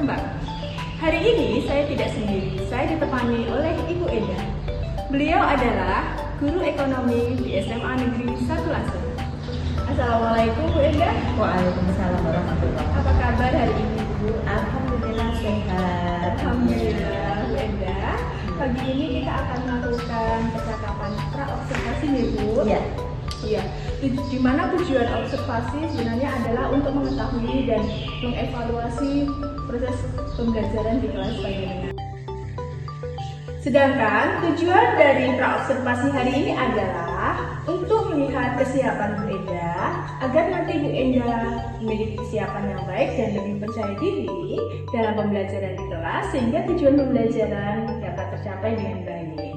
berkembang. Hari ini saya tidak sendiri, saya ditemani oleh Ibu Enda. Beliau adalah guru ekonomi di SMA Negeri 1 Lasem. Assalamualaikum Bu Enda. Waalaikumsalam warahmatullahi wabarakatuh. Apa kabar hari ini Bu? Alhamdulillah sehat. Alhamdulillah Bu Enda. Pagi ini kita akan melakukan percakapan pra-observasi nih Bu. Iya. Iya, di mana tujuan observasi sebenarnya adalah untuk mengetahui dan mengevaluasi proses pembelajaran di kelas bagaimana. Sedangkan tujuan dari pra-observasi hari ini adalah untuk melihat kesiapan Bu Enda agar nanti Bu Enda memiliki kesiapan yang baik dan lebih percaya diri dalam pembelajaran di kelas sehingga tujuan pembelajaran dapat tercapai dengan baik.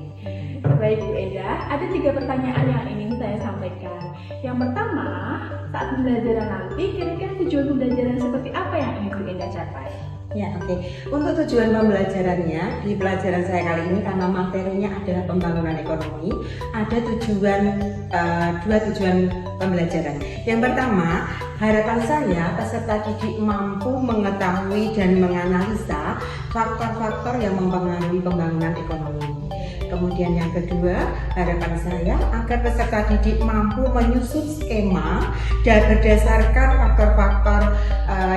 Baik Bu Enda, ada 3 pertanyaan yang ingin saya sampaikan. Yang pertama, saat pembelajaran nanti, kira-kira tujuan pembelajaran seperti apa yang ingin Bu Enda capai? Ya, oke. Untuk tujuan pembelajarannya di pelajaran saya kali ini karena materinya adalah pembangunan ekonomi, ada dua tujuan pembelajaran. Yang pertama, harapan saya peserta didik mampu mengetahui dan menganalisa faktor-faktor yang mempengaruhi pembangunan ekonomi. Kemudian yang kedua, harapan saya agar peserta didik mampu menyusun skema dan berdasarkan faktor-faktor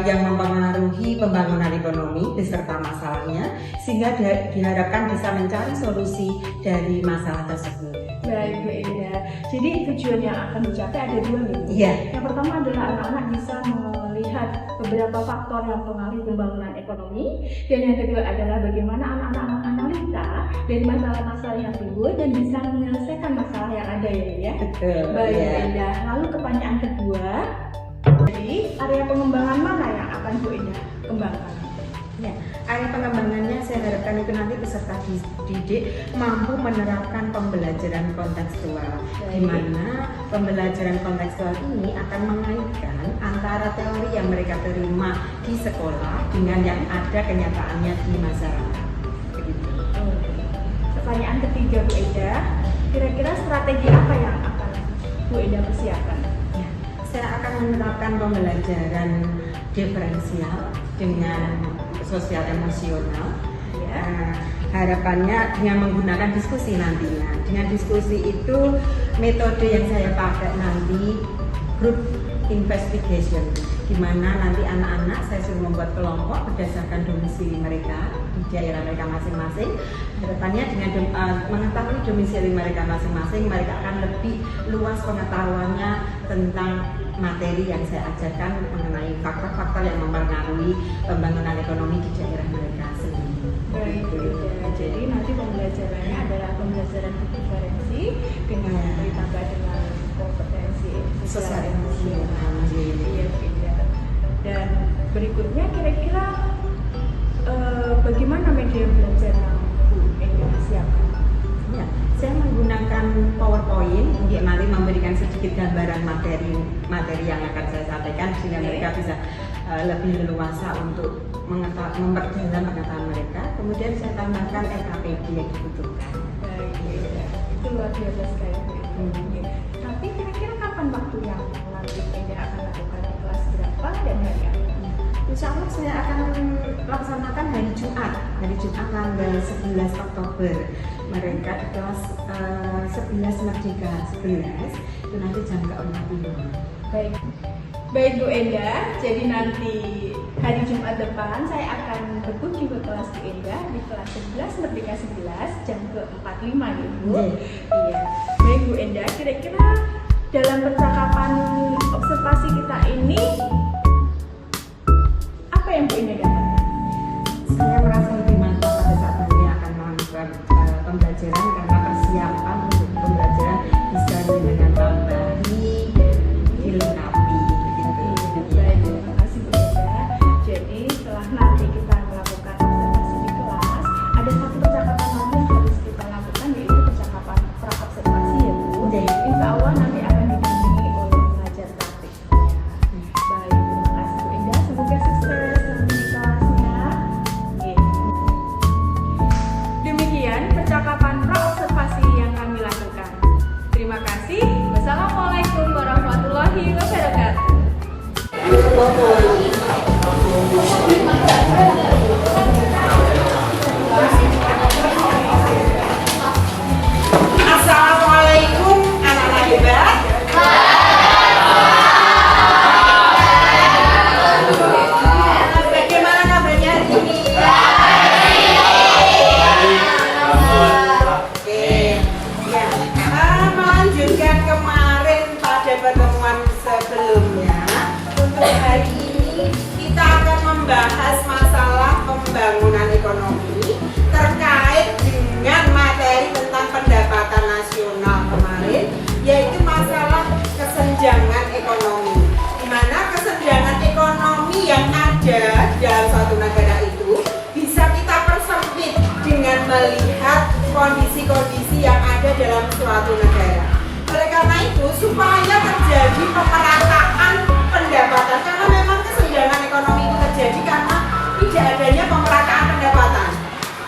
yang mempengaruhi pembangunan ekonomi beserta masalahnya, sehingga diharapkan bisa mencari solusi dari masalah tersebut. Baik Bu Enda, jadi tujuan yang akan dicapai ada 2 nih Bu. Iya. Yang pertama adalah anak-anak bisa melihat beberapa faktor yang mempengaruhi pembangunan ekonomi, dan yang kedua adalah bagaimana anak-anak menganalisa dari masalah-masalah yang timbul dan bisa menyelesaikan masalah yang ada ya. Betul. Baik Ya. Bu Enda, lalu pertanyaan kedua, jadi area pengembangan mana yang akan Bu Enda kembangkan? Ya, area pengembangannya saya harapkan itu nanti peserta didik mampu menerapkan pembelajaran kontekstual, di mana pembelajaran kontekstual ini akan mengaitkan antara teori yang mereka terima di sekolah dengan yang ada kenyataannya di masyarakat. Begitu. Pertanyaan ketiga Bu Enda, kira-kira strategi apa yang akan Bu Enda persiapkan? Ya, saya akan menerapkan pembelajaran diferensial dengan sosial emosional. Harapannya dengan menggunakan diskusi nantinya. Dengan diskusi itu metode yang saya pakai nanti group investigation, di mana nanti anak-anak saya suruh membuat kelompok berdasarkan domisili mereka di daerah mereka masing-masing. Harapannya dengan mengetahui domisili mereka masing-masing, mereka akan lebih luas pengetahuannya tentang materi yang saya ajarkan mengenai faktor-faktor yang mempengaruhi pembangunan ekonomi di daerah mereka sendiri. Baik Bu Enda, jadi nanti pembelajarannya adalah pembelajaran diferensi dengan ditambah dengan kompetensi Sosial emosional. Iya Bu Enda. Dan berikutnya kira-kira bagaimana media belajar yang Bu Enda siapkan? Ya, saya menggunakan PowerPoint untuk nanti memberikan sedikit gambaran materi yang akan saya sampaikan sehingga mereka bisa lebih leluasa untuk memperdalam pengetahuan mereka. Kemudian saya tambahkan LKPD yang dibutuhkan. Baik Bu Enda, itu luar biasa sekali Bu Enda. Tapi kira-kira kapan waktu yang nanti Bu Enda akan lakukan di kelas berapa dan hari apa? Insya Allah saya akan laksanakan hari Jumat tanggal 11 Oktober. Mereka di kelas 11 Merdeka 11 itu nanti jam ke-4. Baik Bu Enda, jadi nanti hari Jumat depan saya akan berkunjung ke kelas Bu Enda di kelas 11 Merdeka 11 jam ke-45 ya Bu. Iya. Baik Bu Enda, kira-kira dalam percakapan observasi kita ini apa yang Bu Enda dapatkan? Saya merasa lebih mantap pada saat nanti akan melakukan pembelajaran karena persiapan untuk pembelajaran bisa dengan tambahi, dilengkapi begitu. Baik, terima kasih Bu Enda. Jadi setelah nanti kita melakukan observasi di kelas, ada satu percakapan lagi yang harus kita lakukan, yaitu percakapan pra-observasi ya Bu. Insya Insya Allah nanti akan didampingi oleh pengajar praktik. Baik. membahas masalah pembangunan ekonomi terkait dengan materi tentang pendapatan nasional kemarin, yaitu masalah kesenjangan ekonomi. Di mana kesenjangan ekonomi yang ada dalam suatu negara itu bisa kita persempit dengan melihat kondisi-kondisi yang ada dalam suatu negara. Oleh karena itu, supaya terjadi pemerataan pendapatan, karena memang kesenjangan ekonomi itu terjadi karena tidak adanya pemerataan pendapatan.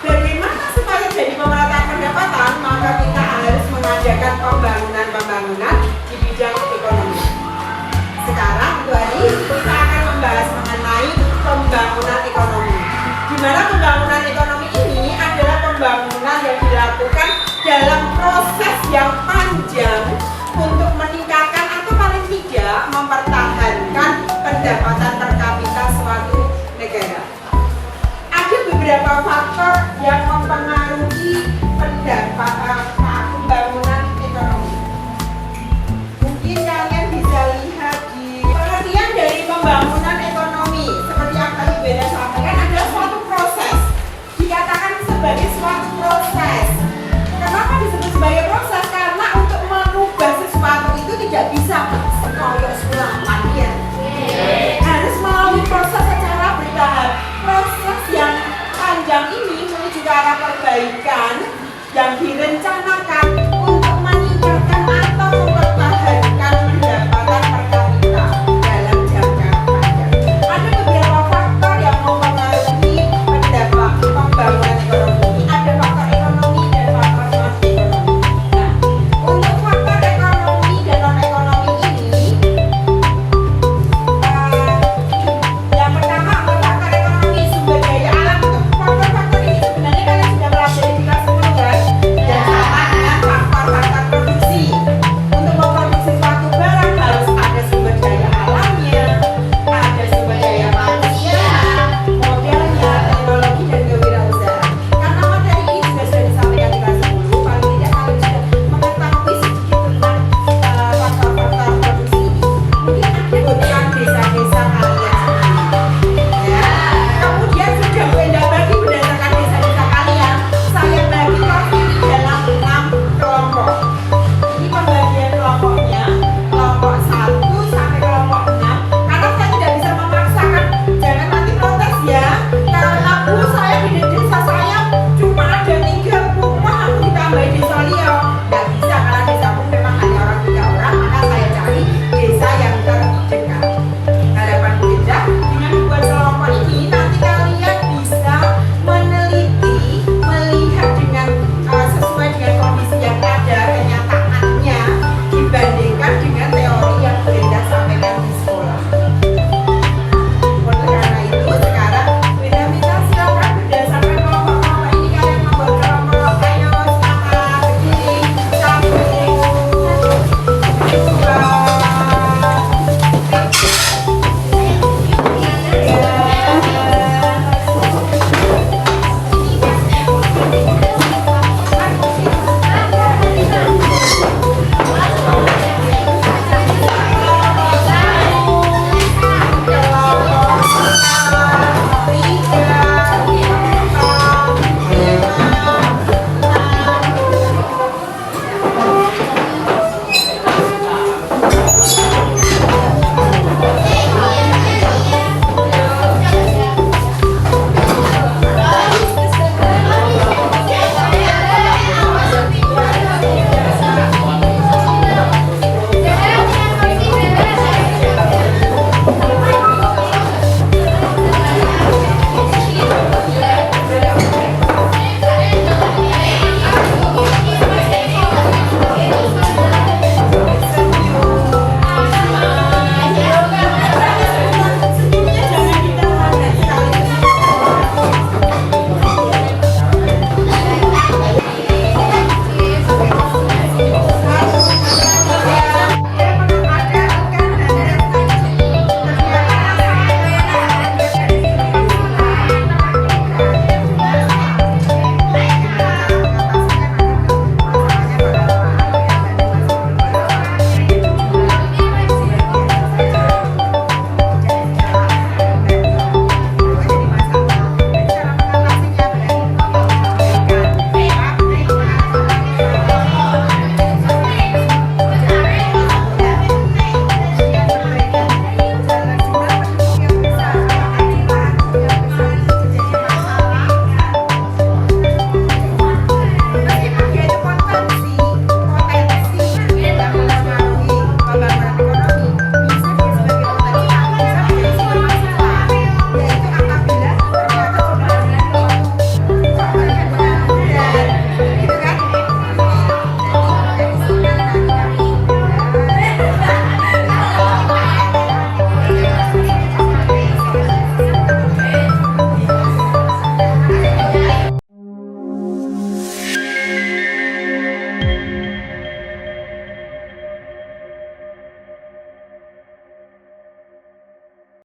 Bagaimana supaya terjadi pemerataan pendapatan? Maka kita harus mengadakan pembangunan di bidang ekonomi. Sekarang, Bu Ari, kita akan membahas mengenai pembangunan ekonomi. Di mana pembangunan ekonomi ini adalah pembangunan yang dilakukan dalam proses yang panjang untuk meningkatkan atau paling tidak mempertahankan pendapatan per kapita suatu negara. Ada beberapa faktor yang mempengaruhi pembangunan ekonomi. Mungkin kalian bisa lihat di pengertian dari pembangunan ekonomi seperti yang tadi Beda sampaikan adalah suatu proses. Dikatakan sebagai suatu proses. Kenapa disebut sebagai proses? Karena untuk mengubah sesuatu itu tidak bisa sekali sulapan ya. Harus melalui proses secara bertahap. Proses yang panjang ini menuju ke arah perbaikan yang direncanakan